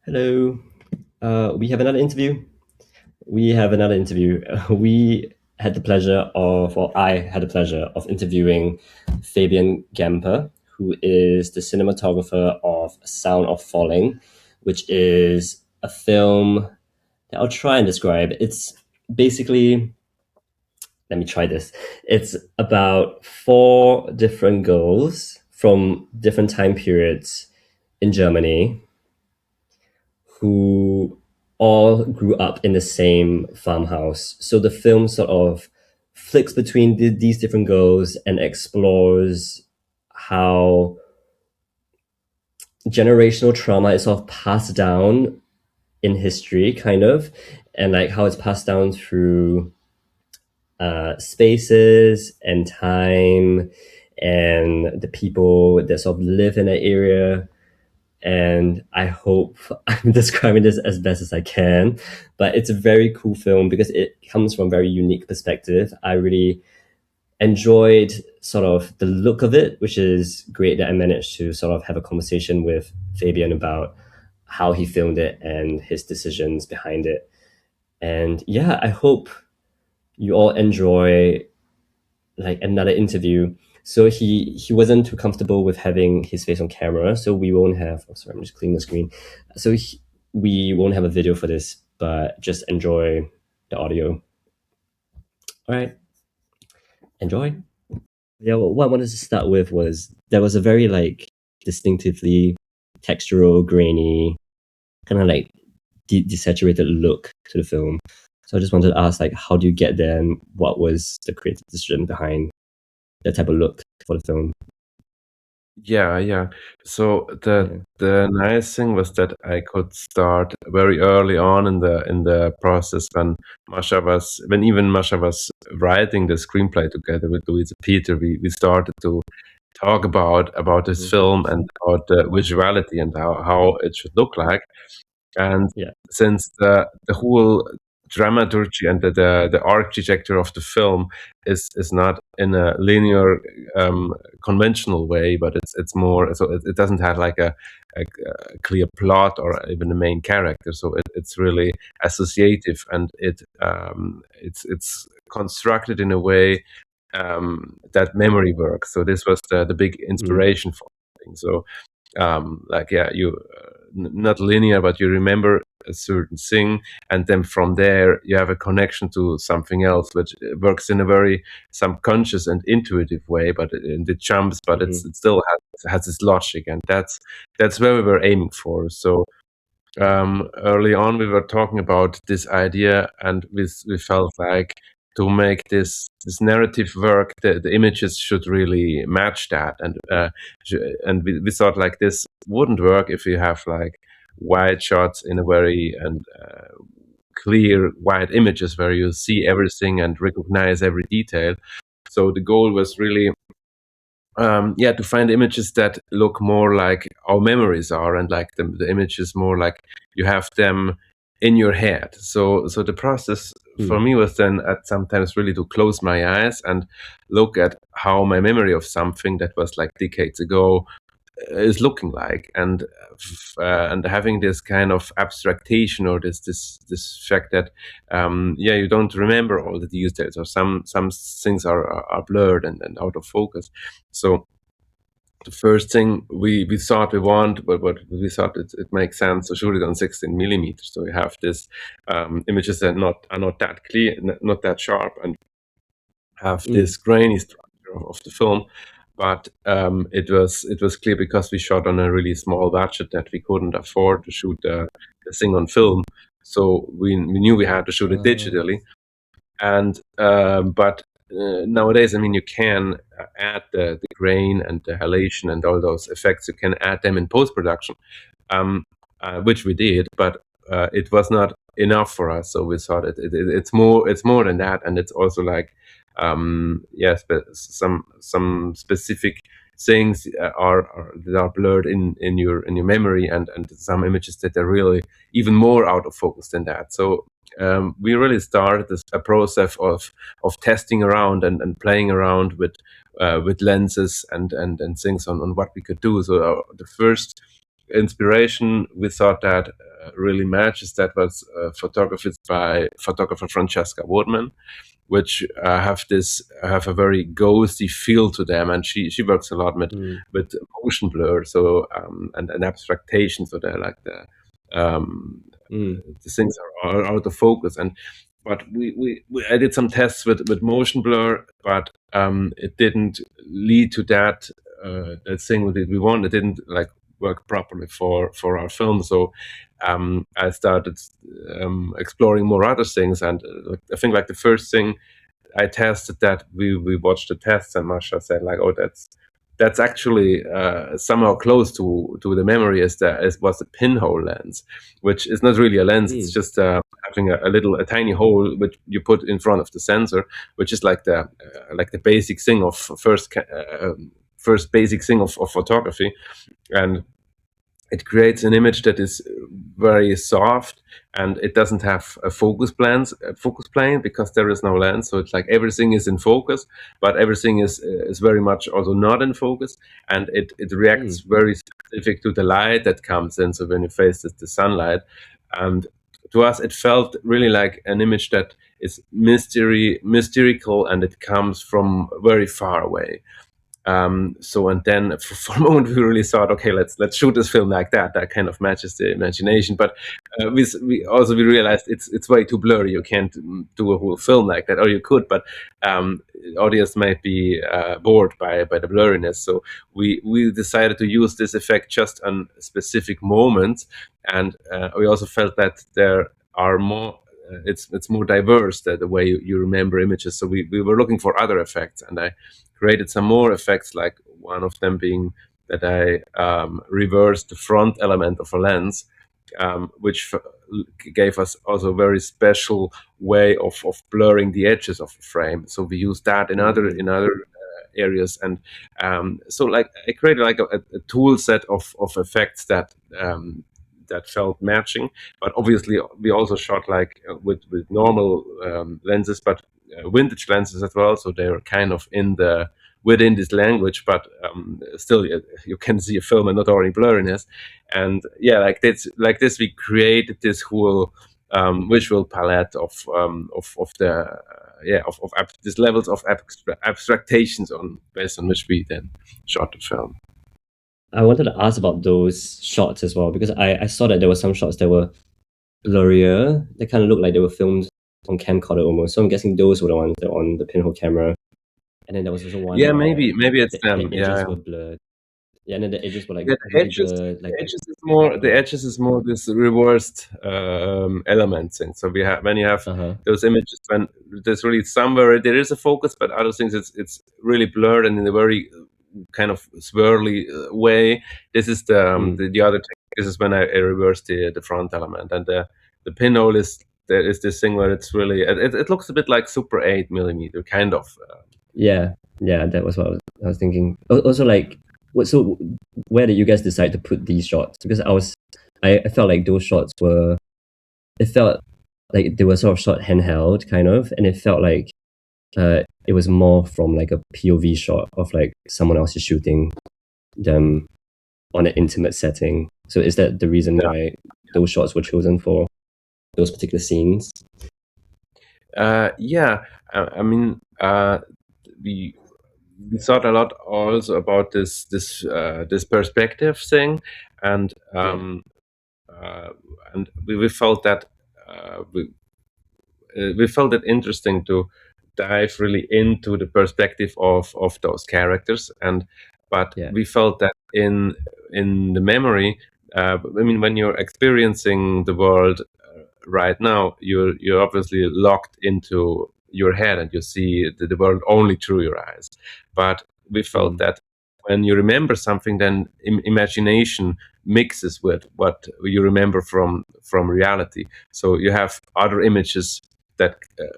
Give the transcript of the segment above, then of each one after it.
Hello. We have another interview. We have another interview. We had the pleasure of, or I had the pleasure of interviewing Fabian Gamper, who is the cinematographer of Sound of Falling, which is a film that I'll try and describe. It's basically, let me try this. It's about four different girls from different time periods in Germany who all grew up in the same farmhouse. So the film sort of flicks between these different girls and explores how generational trauma is sort of passed down in history, kind of, and like how it's passed down through spaces and time and the people that sort of live in that area. And I hope I'm describing this as best as I can. But it's a very cool film because it comes from a very unique perspective. I really enjoyed sort of the look of it, which is great that I managed to sort of have a conversation with Fabian about how he filmed it and his decisions behind it. And yeah, I hope you all enjoy like another interview. So he wasn't too comfortable with having his face on camera, so we won't have. Oh, sorry, I'm just cleaning the screen. So we won't have a video for this, but just enjoy the audio. All right, enjoy. Yeah, well, what I wanted to start with was there was a very like distinctively textural, grainy, kind of like desaturated look to the film. So I just wanted to ask, like, how do you get there, and what was the creative decision behind that type of look for the film? Yeah. So the nice thing was that I could start very early on in the process when even Mascha was writing the screenplay together with Louisa Peter. We started to talk about this film and about the visuality and how it should look like. And Yeah. since the whole dramaturgy and the architecture of the film is not in a linear conventional way, but it's more so it doesn't have like a clear plot or even a main character. So it's really associative, and it's constructed in a way that memory works. So this was the big inspiration for the thing. So like yeah, you not linear, but you remember a certain thing, and then from there you have a connection to something else, which works in a very subconscious and intuitive way, but it jumps, but it still has its logic, and that's where we were aiming for. So early on we were talking about this idea, and we felt like to make this narrative work, the images should really match that, and we thought like this wouldn't work if you have like wide shots in a very and clear wide images where you see everything and recognize every detail. So the goal was really to find images that look more like our memories are, and like the images more like you have them in your head. So the process for me was then at sometimes really to close my eyes and look at how my memory of something that was like decades ago is looking like, and having this kind of abstraction, or this fact that you don't remember all the details, or some things are blurred and out of focus. So the first thing we thought we want, but we thought it makes sense to shoot it on 16 millimeters. So you have this images that are not that clear, not that sharp, and have this grainy structure of the film. But it was clear, because we shot on a really small budget, that we couldn't afford to shoot the thing on film. So we knew we had to shoot it digitally. And but nowadays, I mean, you can add the grain and the halation and all those effects. You can add them in post production, which we did, but it was not enough for us. So we thought it's more than that, and it's also like some specific things that are blurred in your memory, and some images that are really even more out of focus than that. So we really started a process of testing around and playing around with lenses and things on what we could do. So the first inspiration, we thought that really matches that was photographed by photographer Francesca Woodman, which have a very ghosty feel to them, and she works a lot Mm. with motion blur, so and abstractation, so they're like um, Mm. the things are out of focus. And but I did some tests with motion blur, but it didn't lead to that thing that we wanted. It didn't like work properly for our film. So I started exploring more other things, and I think like the first thing I tested, that we watched the tests, and Mascha said like, "Oh, that's actually somehow close to the memory as was the pinhole lens, which is not really a lens. It's Mm. just having a tiny hole which you put in front of the sensor, which is like the basic thing of first basic thing of photography, and it creates an image that is very soft, and it doesn't have a focus plane, because there is no lens. So it's like everything is in focus, but everything is very much also not in focus, and it reacts Mm. very specific to the light that comes in. So when you face the sunlight, and to us it felt really like an image that is mystical, and it comes from very far away. So and then for a moment we really thought, okay, let's shoot this film like that. That kind of matches the imagination. But we realized it's way too blurry. You can't do a whole film like that, or you could, but audience might be bored by the blurriness. So we decided to use this effect just on specific moments, and we also felt that there are more. It's more diverse, the way you remember images. So we were looking for other effects, and I created some more effects, like one of them being that I reversed the front element of a lens, which gave us also a very special way of blurring the edges of the frame. So we use that Mm. in other areas, and so like I created like a tool set of effects that felt matching. But obviously we also shot like with normal lenses, but vintage lenses as well, so they're kind of in the within this language, but still you can see a film and not only blurriness. And yeah, like this we created this whole visual palette of the these levels of abstractions on based on which we then shot the film. I wanted to ask about those shots as well, because I saw that there were some shots that were blurrier. They kind of looked like they were filmed on camcorder almost. So I'm guessing those were the ones that were on the pinhole camera. And then there was also one Yeah, where maybe it's the them. edges Yeah. were blurred. Yeah, and then the edges were like Yeah, really blurred. Like, the yeah. edges is more this reversed element thing. So we have when you have Uh huh. those images, when there's really somewhere there is a focus, but other things it's really blurred and in a very kind of swirly way. This is Mm. the other thing. This is when I reversed the front element, and the pinhole is there is this thing where it's really it looks a bit like Super 8 millimeter kind of. Yeah. Yeah, that was what I was thinking. Also, like, what? So, where did you guys decide to put these shots? Because I felt like those shots were. It felt like they were sort of shot handheld, kind of, and it felt like it was more from like a POV shot of like someone else is shooting them on an intimate setting. So is that the reason why those shots were chosen for those particular scenes? Yeah, I mean, we we thought a lot also about this perspective thing, and Yeah. uh, we felt that uh, we we felt it interesting to dive really into the perspective of those characters, and but Yeah. we felt that in the memory, I mean, when you're experiencing the world right now, you're obviously locked into your head and you see the world only through your eyes. But we felt Mm. that when you remember something, then imagination mixes with what you remember from reality. So you have other images that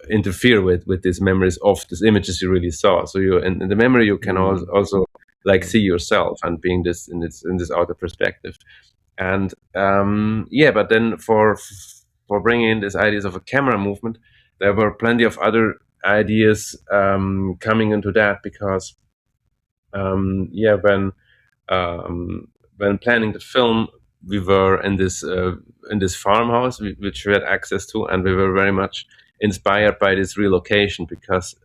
interfere with these memories of these images you really saw. So you in the memory you can Mm. also like Yeah. see yourself and being this outer perspective. And yeah, but then for bringing in these ideas of a camera movement, there were plenty of other ideas coming into that, because yeah, um, when planning the film, we were in this farmhouse which we had access to, and we were very much inspired by this relocation because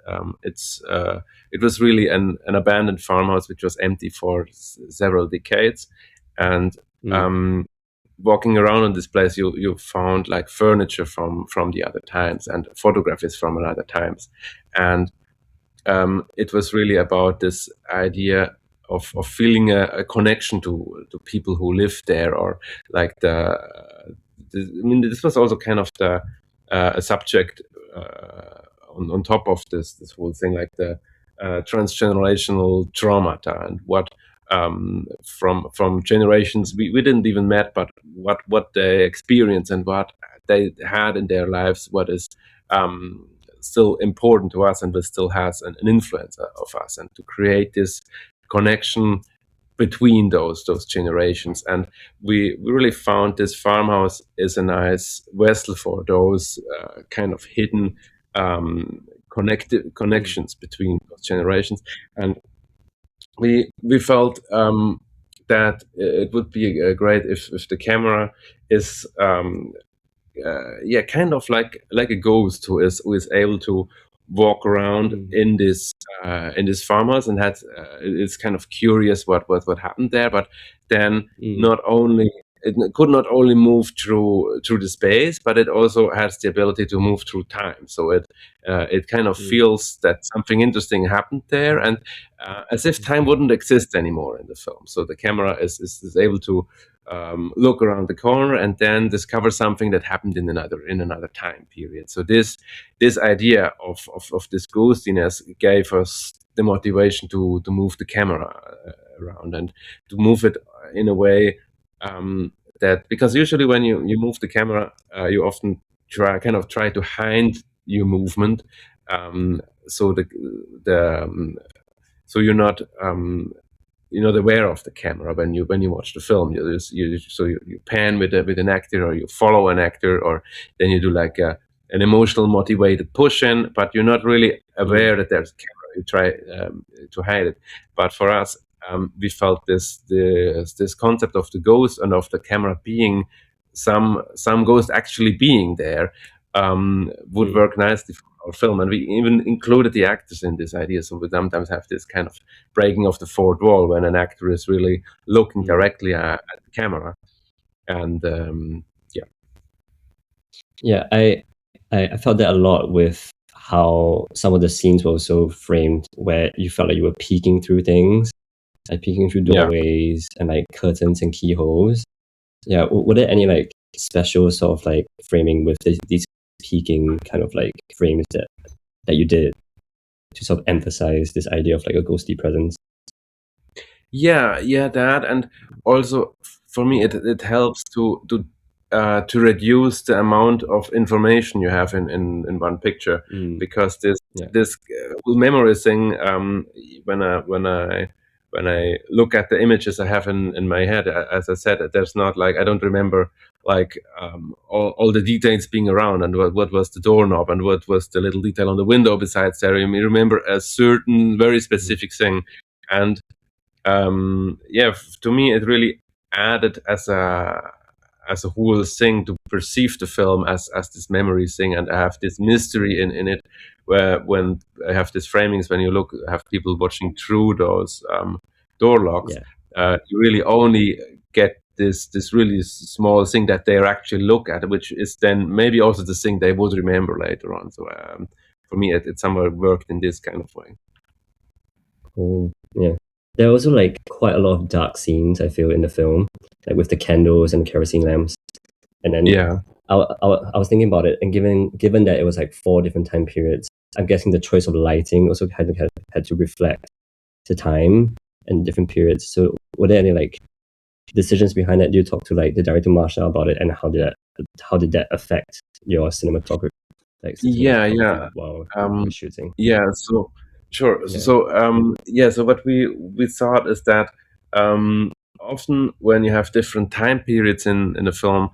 it was really an abandoned farmhouse which was empty for several decades, and Mm. um, walking around in this place, you found like furniture from the other times and photographs from other times, and it was really about this idea of feeling a connection to people who live there, or like I mean, this was also kind of the a subject on top of this whole thing, like the transgenerational traumata and what from generations we didn't even met, but what they experienced and what they had in their lives, what is um, still important to us and that still has an influence of us, and to create this connection between those generations. And we really found this farmhouse is a nice vessel for those kind of hidden Mm. connections between those generations. And we felt that it would be great if the camera is yeah, kind of like a ghost who is able to walk around Mm. in this farmhouse, and had it's kind of curious what happened there, but then Mm. not only it could not only move through the space, but it also has the ability to move through time. So it kind of Mm. feels that something interesting happened there, and as if time wouldn't exist anymore in the film. So the camera is able to look around the corner and then discover something that happened in another time period. So this idea of this ghostiness gave us the motivation to move the camera around, and to move it in a way that, because usually when you move the camera, you often try to hide your movement, so the so you're not aware of the camera when you watch the film. You pan with an actor, or you follow an actor, or then you do like an emotional motivated push in, but you're not really Mm. aware that there's a camera. You try to hide it. But for us, we felt this concept of the ghost and of the camera being some ghost actually being there would Mm. work nicely for our film. And we even included the actors in this idea, so we sometimes have this kind of breaking of the fourth wall when an actor is really looking Mm. directly at the camera. And yeah, Yeah, I felt that a lot with how some of the scenes were also framed, where you felt like you were peeking through things, like peeking through yeah, doorways and like curtains and keyholes. Yeah, were there any like special sort of like framing with these peeking kind of like frames that you did to sort of emphasize this idea of like a ghostly presence? yeah, that, and also for me, it helps to reduce the amount of information you have in one picture, Mm. because Yeah. this memory thing, when I look at the images I have in my head, as I said, there's not like, I don't remember like all the details being around, and what was the doorknob, and what was the little detail on the window besides there. You may remember a certain very Mm. specific thing. And yeah, to me it really added as a whole thing to perceive the film as this memory thing, and I have this mystery in it, where when I have these framings, when you look, have people watching through those door locks, Yeah. you really only get this really small thing that they actually look at, which is then maybe also the thing they would remember later on. So for me, it somewhere worked in this kind of way. Oh, yeah. There are also like quite a lot of dark scenes I feel in the film, like with the candles and kerosene lamps. And then Yeah. I was thinking about it, and given that it was like four different time periods, I'm guessing the choice of lighting also had to reflect the time and different periods. So were there any like decisions behind that? Do you talk to like the director Mascha about it, and how did that affect your Yeah, yeah. cinematography while you were Um, shooting? yeah, so sure. Yeah. Yeah, so what we thought is that often when you have different time periods in a film,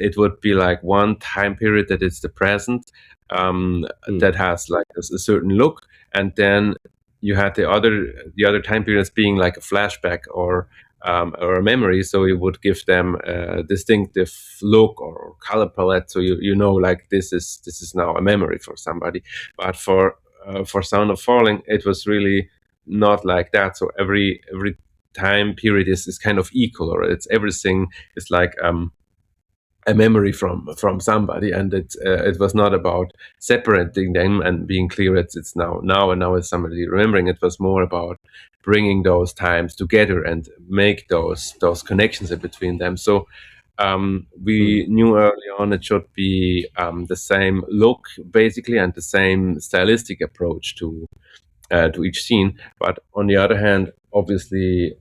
it would be like one time period that is the present, Mm. that has like a certain look, and then you had the other time periods being like a flashback, or or a memory, so it would give them a distinctive look or color palette, so you know, like this is now a memory for somebody. But for Sound of Falling, it was really not like that. So every time period is kind of equal, or it's everything is like a memory from somebody, and it was not about separating them and being clear it's now and now is somebody remembering. It was more about bringing those times together and make those connections in between them. So Mm. we knew early on it should be the same look basically, and the same stylistic approach to each scene. But on the other hand, obviously,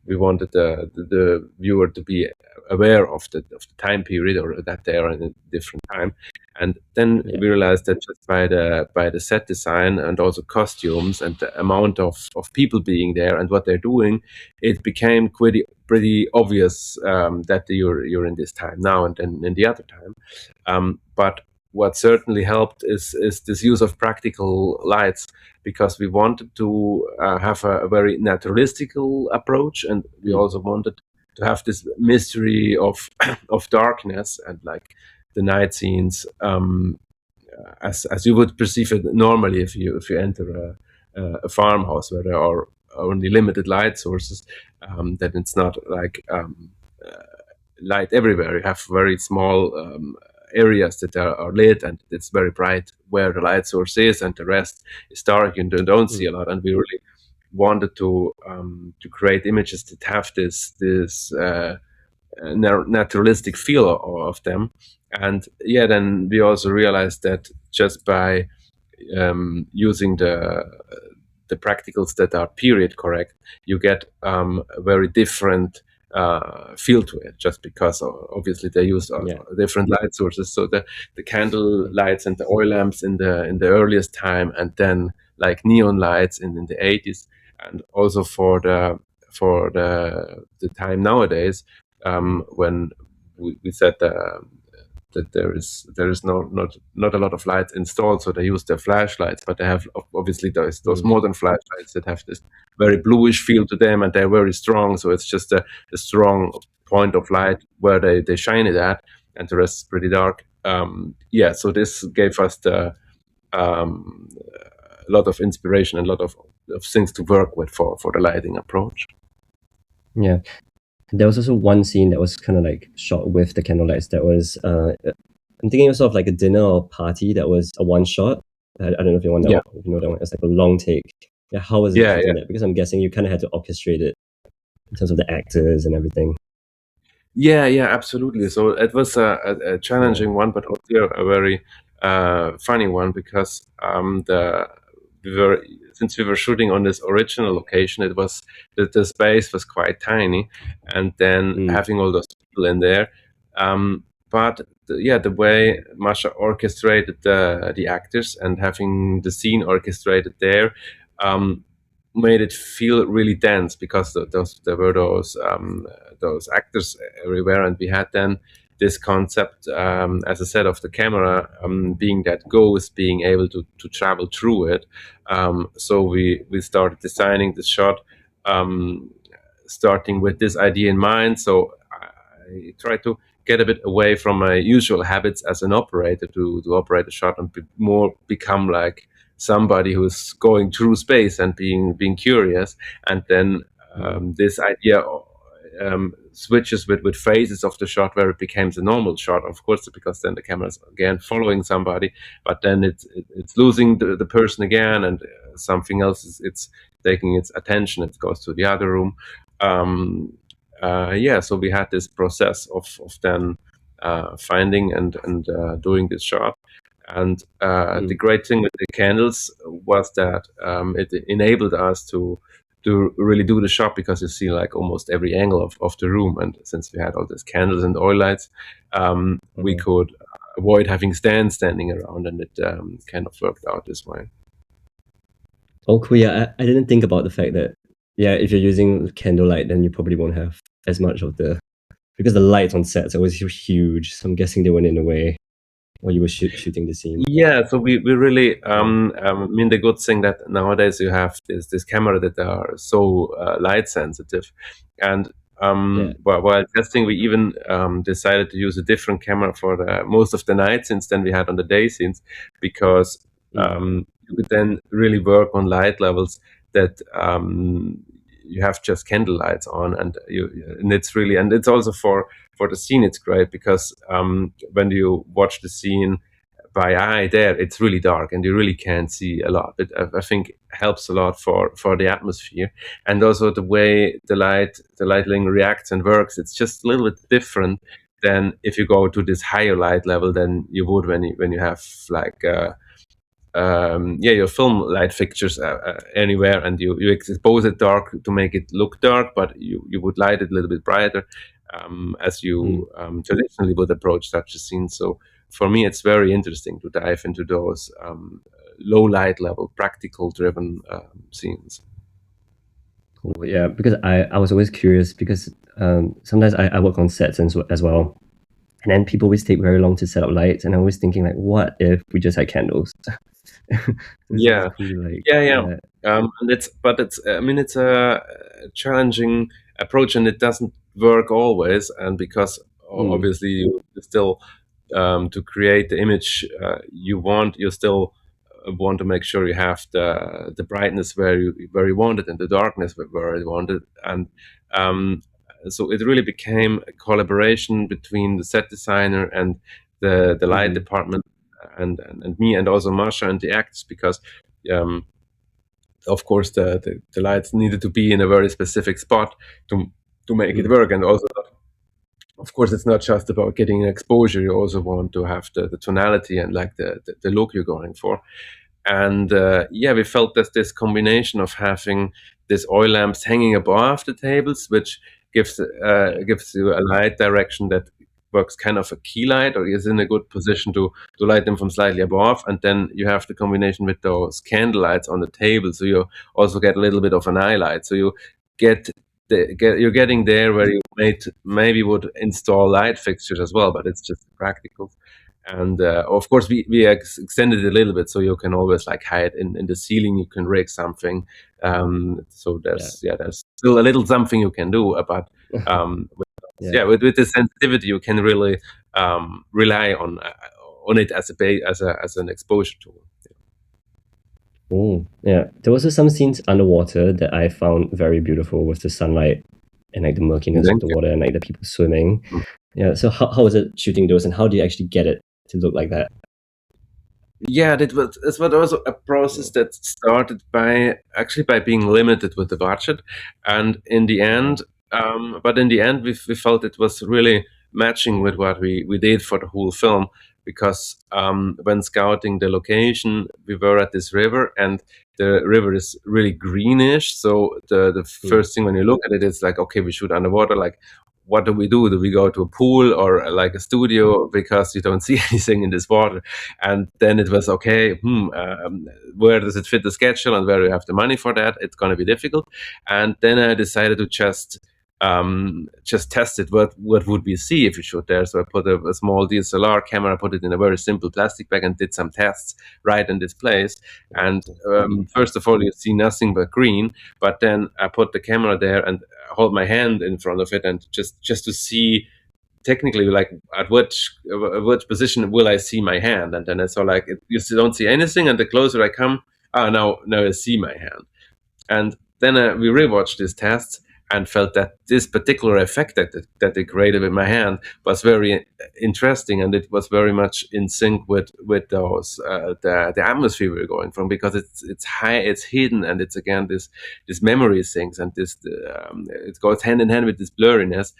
we wanted the viewer to be aware of the time period, or that they are in a different time. And then Yeah. we realized that just by the set design and also costumes and the amount of people being there and what they're doing, it became pretty obvious that you're in this time now and then in the other time. But what certainly helped is this use of practical lights, because we wanted to have a very naturalistical approach, and we Mm. also wanted to have this mystery of of darkness and like the night scenes, as you would perceive it normally if you enter a farmhouse where there are only limited light sources. Then it's not like uh, light everywhere. You have very small areas that are lit, and it's very bright where the light source is, and the rest is dark and you don't see Mm. a lot. And we really wanted to create images that have this naturalistic feel of them. And yeah, then we also realized that just by using the practicals that are period correct, you get a very different feel to it, just because obviously they use Yeah. different light sources. So the candle lights and the oil lamps in the earliest time, and then like neon lights in the 80s, and also for the time nowadays, when we said that there is not a lot of lights installed, so they use their flashlights, but they have obviously those Mm. modern flashlights that have this very bluish feel to them, and they're very strong. So it's just a strong point of light where they shine it at, and the rest is pretty dark. Yeah, so this gave us a lot of inspiration and a lot of things to work with for the lighting approach. Yeah. There was also one scene that was kind of like shot with the candlelights. That was I'm thinking of sort of like a dinner or party that was a one shot. I don't know if you want that Yeah, one, if you know that one. It's like a long take. Yeah, how was it yeah, shooting yeah. that? Because I'm guessing you kind of had to orchestrate it in terms of the actors and everything. Yeah, yeah, absolutely. So it was a Yeah. challenging one, but also a very funny one, because we were since we were shooting on this original location, it was the space was quite tiny, and then Mm. having all those people in there. But yeah, the way Masha orchestrated the actors and having the scene orchestrated there, um, made it feel really dense, because there were those actors everywhere, and we had then this concept, as I said, of the camera being that ghost, being able to travel through it. So we started designing the shot, um, starting with this idea in mind. So I tried to get a bit away from my usual habits as an operator to operate a shot, and more become like somebody who's going through space and being curious. And then Mm. this idea switches with phases of the shot, where it becomes a normal shot, of course, because then the camera is again following somebody, but then it's losing the person again, and something else is it's taking its attention. It goes to the other room. Um, yeah, so we had this process of then finding and doing this shot. And the Mm. great thing with the candles was that it enabled us to really do the shot, because you see like almost every angle of the room. And since we had all these candles and oil lights, we Uh-huh. could avoid having stands standing around, and it kind of worked out this way. Oh, cool. Yeah, I didn't think about the fact that, yeah, if you're using candlelight, then you probably won't have as much of the, because the lights on sets are always huge. So I'm guessing they went in a way. while you were shooting the scene? Yeah, so we really Mm. I mean the good thing that nowadays you have this camera that are so light sensitive, and Yeah. while testing we even decided to use a different camera for the most of the night scenes than we had on the day scenes, because Mm. you could then really work on light levels that you have just candle lights on, and it's really, and it's also for the scene it's great, because when you watch the scene by eye there, it's really dark and you really can't see a lot. It, I think, helps a lot for the atmosphere, and also the way the lighting reacts and works. It's just a little bit different than if you go to this higher light level than you would when you have like yeah, your film light fixtures anywhere, and you expose it dark to make it look dark, but you would light it a little bit brighter, as Mm. you traditionally would approach such a scene. So for me, it's very interesting to dive into those low light level, practical driven scenes. Cool. Yeah, because I was always curious because sometimes I work on sets as well, and then people always take very long to set up lights, and I'm always thinking like, what if we just had candles? This is Yeah, pretty like yeah, yeah. yeah. And it's I mean it's a challenging approach, and it doesn't work always. And because Mm. obviously you still to create the image you still want to make sure you have the brightness where you want it, and the darkness where you want it. And um, so it really became a collaboration between the set designer and the light Mm. department, and me, and also Mascha and the actors, because um, of course the lights needed to be in a very specific spot to make it Mm. work. And also, of course, it's not just about getting an exposure. You also want to have the tonality and like the look you're going for. And yeah, we felt that this combination of having these oil lamps hanging above the tables, which Yeah. gives you a light direction that works kind of a key light, or is in a good position to light them from slightly above. And then you have the combination with those candle lights on the table, so you also get a little bit of an eye light. So you get you're getting there where you maybe would install light fixtures as well, but it's just practical. And of course, we extended it a little bit, so you can always like hide in the ceiling. You can rig something. So Yeah. there's still a little something you can do. But with, Yeah. yeah, with the sensitivity, you can really rely on it as as an exposure tool. Oh, yeah. There was also some scenes underwater that I found very beautiful with the sunlight and like the murkiness of Thank the you. water and like the people swimming. Yeah. So how was it shooting those, and how do you actually get it to look like that? Yeah, that was also a process Mm. that started by actually by being limited with the budget, and in the Uh-huh. end, but in the end, we felt it was really matching with what we did for the whole film, because when scouting the location, we were at this river, and the river is really greenish. So the Mm. first thing when you look at it, it's like, okay, we shoot underwater, like. What do we do? Do we go to a pool or like a studio, because you don't see anything in this water? And then it was okay, where does it fit the schedule, and where do you have the money for that? It's going to be difficult. And then I decided to just test it. What would we see if we shoot there? So I put a small DSLR camera, put it in a very simple plastic bag, and did some tests right in this place. And first of all, you see nothing but green. But then I put the camera there and hold my hand in front of it, and just to see technically like at which position will I see my hand. And then I saw like you still don't see anything, and the closer I come, now I see my hand. And then we rewatched these tests and felt that this particular effect that they created with my hand was very interesting, and it was very much in sync with those the atmosphere we were going from, because it's high, it's hidden, and it's again this memory things, and this it goes hand in hand with this blurriness.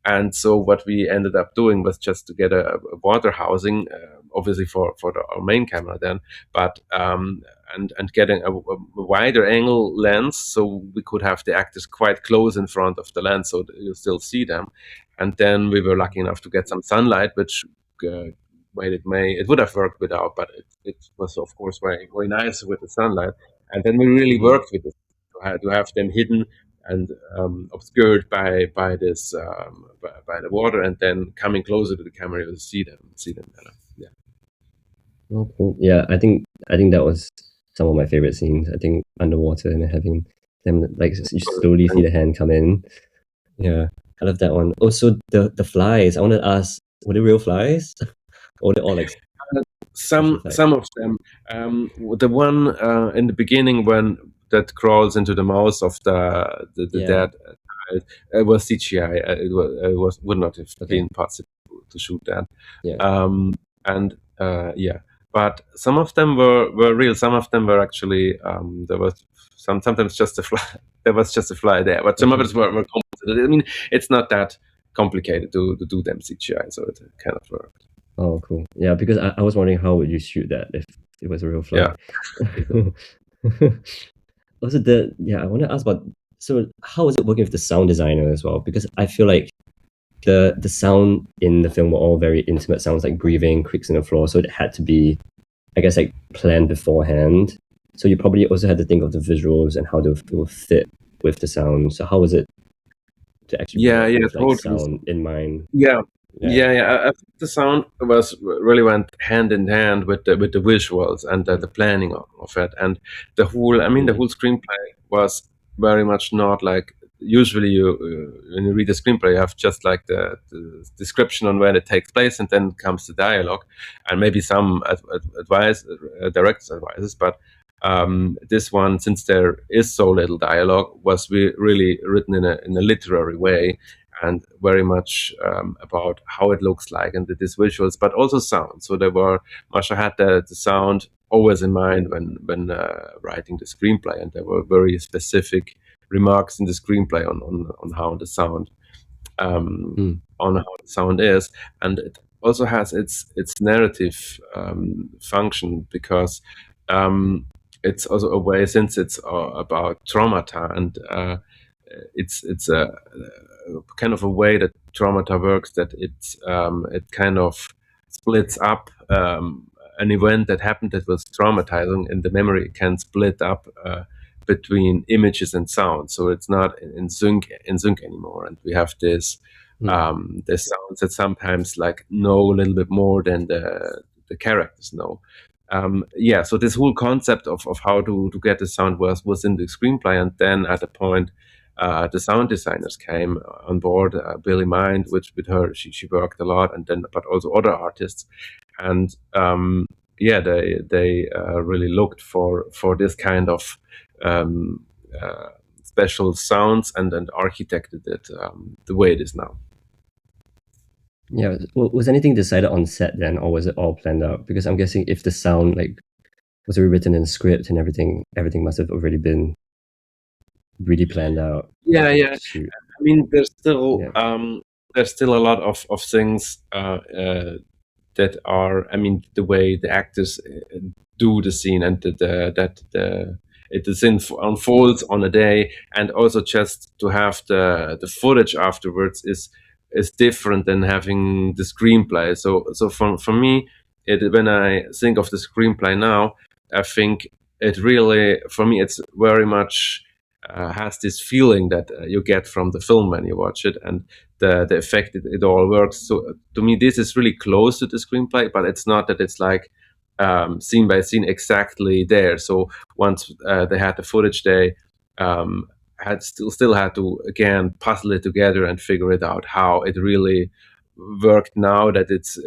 And so what we ended up doing was just to get a water housing, obviously our main camera then, but and getting a wider angle lens, so we could have the actors quite close in front of the lens, so that you still see them. And then we were lucky enough to get some sunlight, which uh, it would have worked without, but it was of course very nice with the sunlight. And then we really Mm. worked with it to have them hidden and obscured by this by the water, and then coming closer to the camera, you see them better. Yeah. Oh, cool. Yeah, I think that was some of my favorite scenes. I think underwater and having them like you slowly see the hand come in. Yeah, I love that one. Also, the flies. I want to ask, were they real flies, or they all like special effects? Some of them. The one in the beginning when that crawls into the mouth of the Yeah. dead child, it was CGI. It would not have Okay. been possible to shoot that. Yeah. And yeah, but some of them were real. Some of them were actually there was sometimes just a fly. There was just a fly there, but some of Okay. us were complicated. I mean, it's not that complicated to do them CGI, so it kind of worked. Oh, cool. Yeah, because I was wondering how would you shoot that if it was a real fly. Yeah. Also, I want to ask about, so how is it working with the sound designer as well? Because I feel like the sound in the film were all very intimate sounds like breathing, creaks in the floor. So it had to be, I guess, like planned beforehand. So you probably also had to think of the visuals and how they will fit with the sound. So how was it to actually Yeah, work yeah, with like totally. sound in mind? Yeah, Yeah. yeah, yeah. I think the sound was really went hand in hand with the visuals and the planning of it, and the whole. I mean, the Mm. whole screenplay was very much not like usually you when you read a screenplay, you have just like the description on when it takes place, and then comes the dialogue, and maybe some advice, director's advices, but. This one, since there is so little dialogue, was really written in a literary way, and very much about how it looks like and these visuals, but also sound. So there were Masha had the sound always in mind when writing the screenplay, and there were very specific remarks in the screenplay on how the sound um, Mm. on how the sound is, and it also has its narrative function because um, it's also a way since it's about traumata and it's a kind of a way that traumata works that it kind of splits up an event that happened that was traumatizing in the memory. It can split up between images and sound, so it's not in sync anymore, and we have Mm. this sounds that sometimes like know a little bit more than the characters know. Yeah, so this whole concept of how to get the sound was in the screenplay, and then at a point, the sound designers came on board. Billy Mind, which with her she worked a lot, and then but also other artists, and yeah, they really looked for this kind of um, uh, special sounds and architected it the way it is now. Yeah. Was anything decided on set then, or was it all planned out? Because I'm guessing if the sound like was already written in the script and everything must have already been really planned out Yeah, yeah. to shoot. I mean, Yeah. there's still a lot of things that are. I mean, the way the actors do the scene and the scene unfolds on a day, and also just to have the footage afterwards is different than having the screenplay. So for me, when I think of the screenplay now, I think it really for me it's very much has this feeling that you get from the film when you watch it, and the effect it all works. So to me, this is really close to the screenplay, but it's not that it's like scene by scene exactly there. So once they had the footage, they had still had to again puzzle it together and figure it out how it really worked now that it's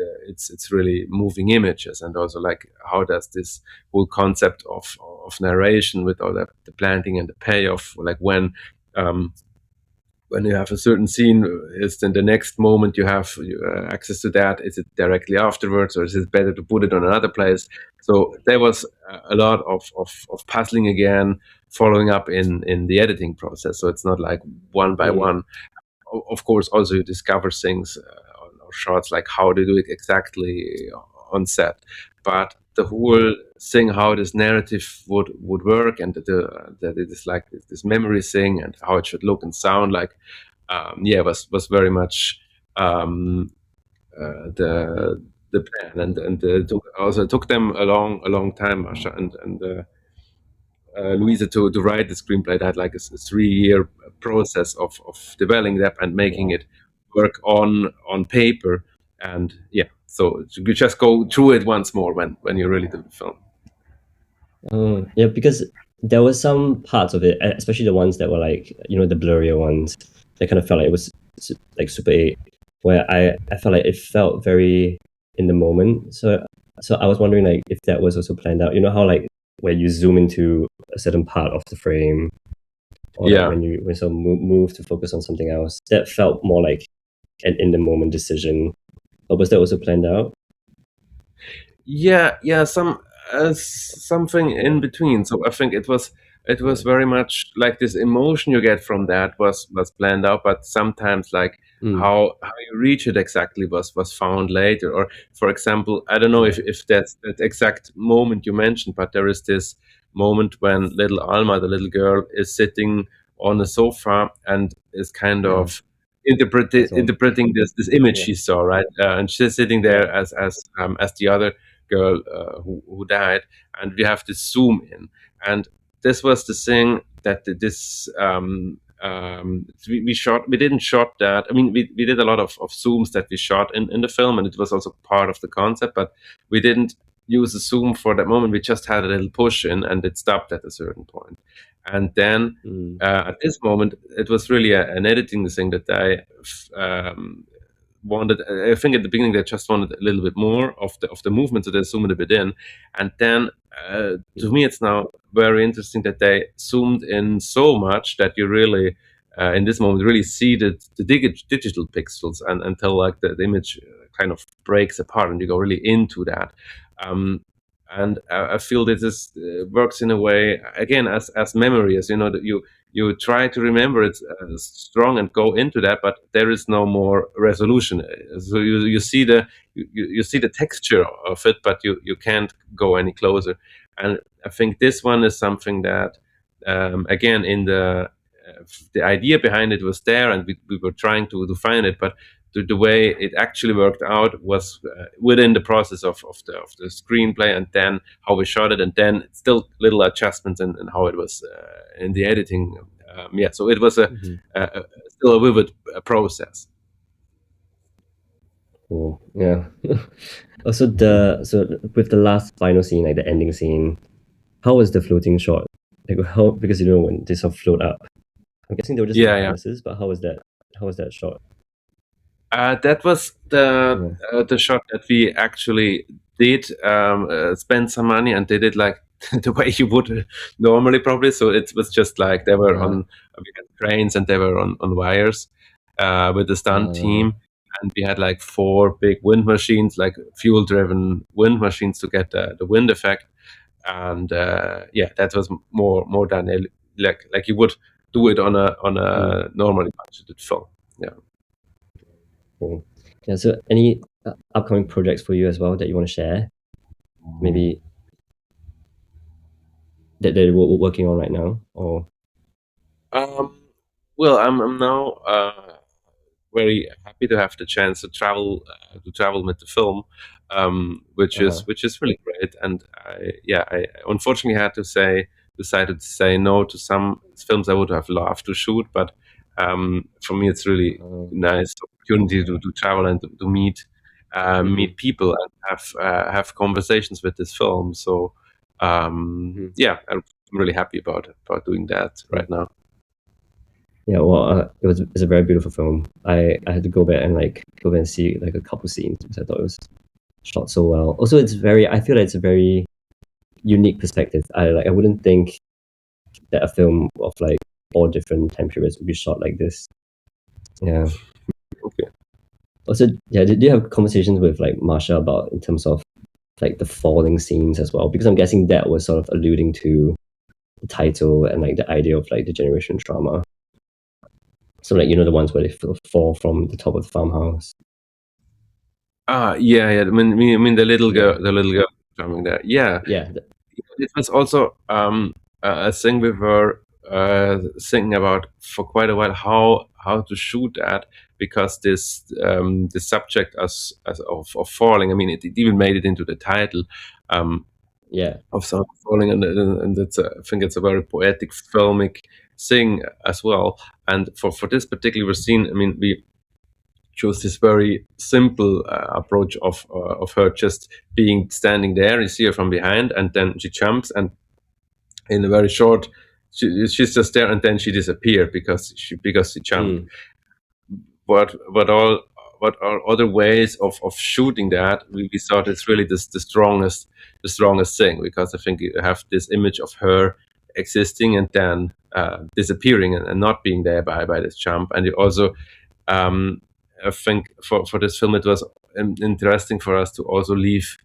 really moving images, and also like how does this whole concept of narration with all the planting and the payoff, like um, when you have a certain scene, is then the next moment you have access to that? Is it directly afterwards, or is it better to put it on another place? So there was a lot of puzzling again, following up in the editing process. So it's not like one by Mm. one. Of course, also you discover things on shots like how to do it exactly on set, but the whole thing how this narrative would work, and that it is like this memory thing and how it should look and sound like, yeah, was very much um, Mm. the plan, and also took them a long time, Masha and Louisa to write the screenplay. That had like a 3 year process of developing that and making Wow. it work on paper. And yeah, so you just go through it once more when you really do the film. Oh, yeah, because there were some parts of it, especially the ones that were like, the blurrier ones, that kind of felt like it was like Super 8, where I felt like it felt very in the moment. So I was wondering like if that was also planned out. You know how like where you zoom into a certain part of the frame, or like Yeah. when sort of move to focus on something else, that felt more like an in the moment decision. Or was that also planned out? Yeah, something in between. So I think it was Yeah. very much like this emotion you get from that was planned out, but sometimes like Mm, how you reach it exactly was found later. Or for example, I don't know yeah. if that's that exact moment you mentioned, but there is this moment when little Alma, the little girl, is sitting on a sofa and is kind Yeah. of That's all. interpreting this image Yeah. she saw, right? And she's sitting Yeah. there as the other girl who died, and we have to zoom in. And this was the thing that this we didn't shot that. I mean, we did a lot of zooms that we shot in the film, and it was also part of the concept, but we didn't use a zoom for that moment. We just had a little push in, and it stopped at a certain point. And then Mm, at this moment, it was really an editing thing that wanted. I think at the beginning they just wanted a little bit more of the movement, so they zoomed a bit in, and then to mm, me it's now very interesting that they zoomed in so much that you really in this moment really see the digital pixels and until like the image kind of breaks apart and you go really into that. Um, and I feel that this works in a way again as memory, as you know that you try to remember it strong and go into that, but there is no more resolution. So you see you see the texture of it, but you can't go any closer. And I think this one is something that again in the idea behind it was there, and we were trying to find it, but the way it actually worked out was within the process of the screenplay, and then how we shot it, and then still little adjustments in how it was in the editing. Yeah, so it was mhm. a still a vivid process. Cool. Yeah. Also, so with the last final scene, like the ending scene, how was the floating shot? Like how, because when they sort of float up, I'm guessing they were just like Yeah, yeah. harnesses, but how was that? How was that shot? That was the Yeah. the shot that we actually did spend some money and did it like the way you would normally probably. So it was just like they were Uh, on we had cranes and they were on wires with the stunt uh, team, and we had like four big wind machines, like fuel driven wind machines to get the wind effect. And yeah, that was more than like you would do it on mm, a normally budgeted film. Yeah. cool. Yeah. So any upcoming projects for you as well that you want to share? Maybe that they're working on right now, or Um, well, I'm now very happy to have the chance to travel with the film, uh-huh. which is really great. And I unfortunately had to say decided to say no to some films I would have loved to shoot, but for me it's really nice opportunity to travel and to Mm-hmm, meet people and have conversations with this film. So mm-hmm, yeah, I'm really happy about doing that mm. right now. Yeah. Well, it's a very beautiful film. I had to go back and like go back and see like a couple scenes because I thought it was shot so well. Also, I feel like it's a very unique perspective. I wouldn't think that a film of like all different time periods would be shot like this. Yeah. Okay. Also, yeah, did you have conversations with like Mascha about in terms of like the falling scenes as well? Because I'm guessing that was sort of alluding to the title and like the idea of like the generation trauma. So like the ones where they fall from the top of the farmhouse. Yeah. I mean Yeah. the little girl drumming there. Yeah, Yeah. it was also a thing we were thinking about for quite a while how to shoot that, because this subject as of falling. I mean, it even made it into the title um, Yeah. of someone falling, and I think it's a very poetic filmic thing as well. And for this particular scene, I mean, we chose this very simple approach of her just being standing there. You see her from behind, and then she jumps, and in a very short, she's just there, and then she disappeared because she jumped. Mm. What are other ways of shooting that? We thought it's really the strongest thing, because I think you have this image of her existing and then disappearing, and not being there by this jump. And you also, I think for this film it was interesting for us to also leave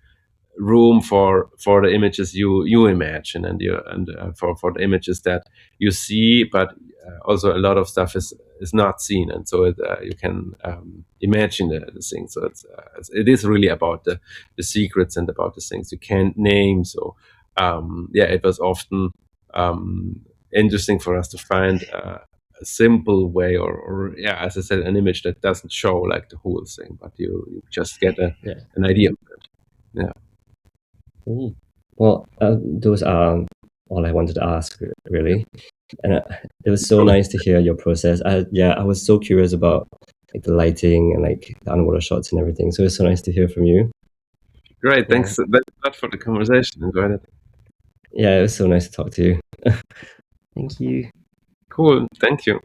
room for the images you imagine, and for the images that you see, but also a lot of stuff is not seen, and so you can imagine the thing. So it is really about the secrets and about the things you can't name. So yeah, it was often interesting for us to find a simple way, or yeah, as I said, an image that doesn't show like the whole thing, but you just get Yeah. an idea of it. Yeah. Mm. Well, those are all I wanted to ask, really. And it was so nice to hear your process. I was so curious about like the lighting and like the underwater shots and everything. So it's so nice to hear from you. Great. Yeah, Thanks a lot for the conversation. Enjoyed it. yeah, it was so nice to talk to you. Thank you. Cool. Thank you.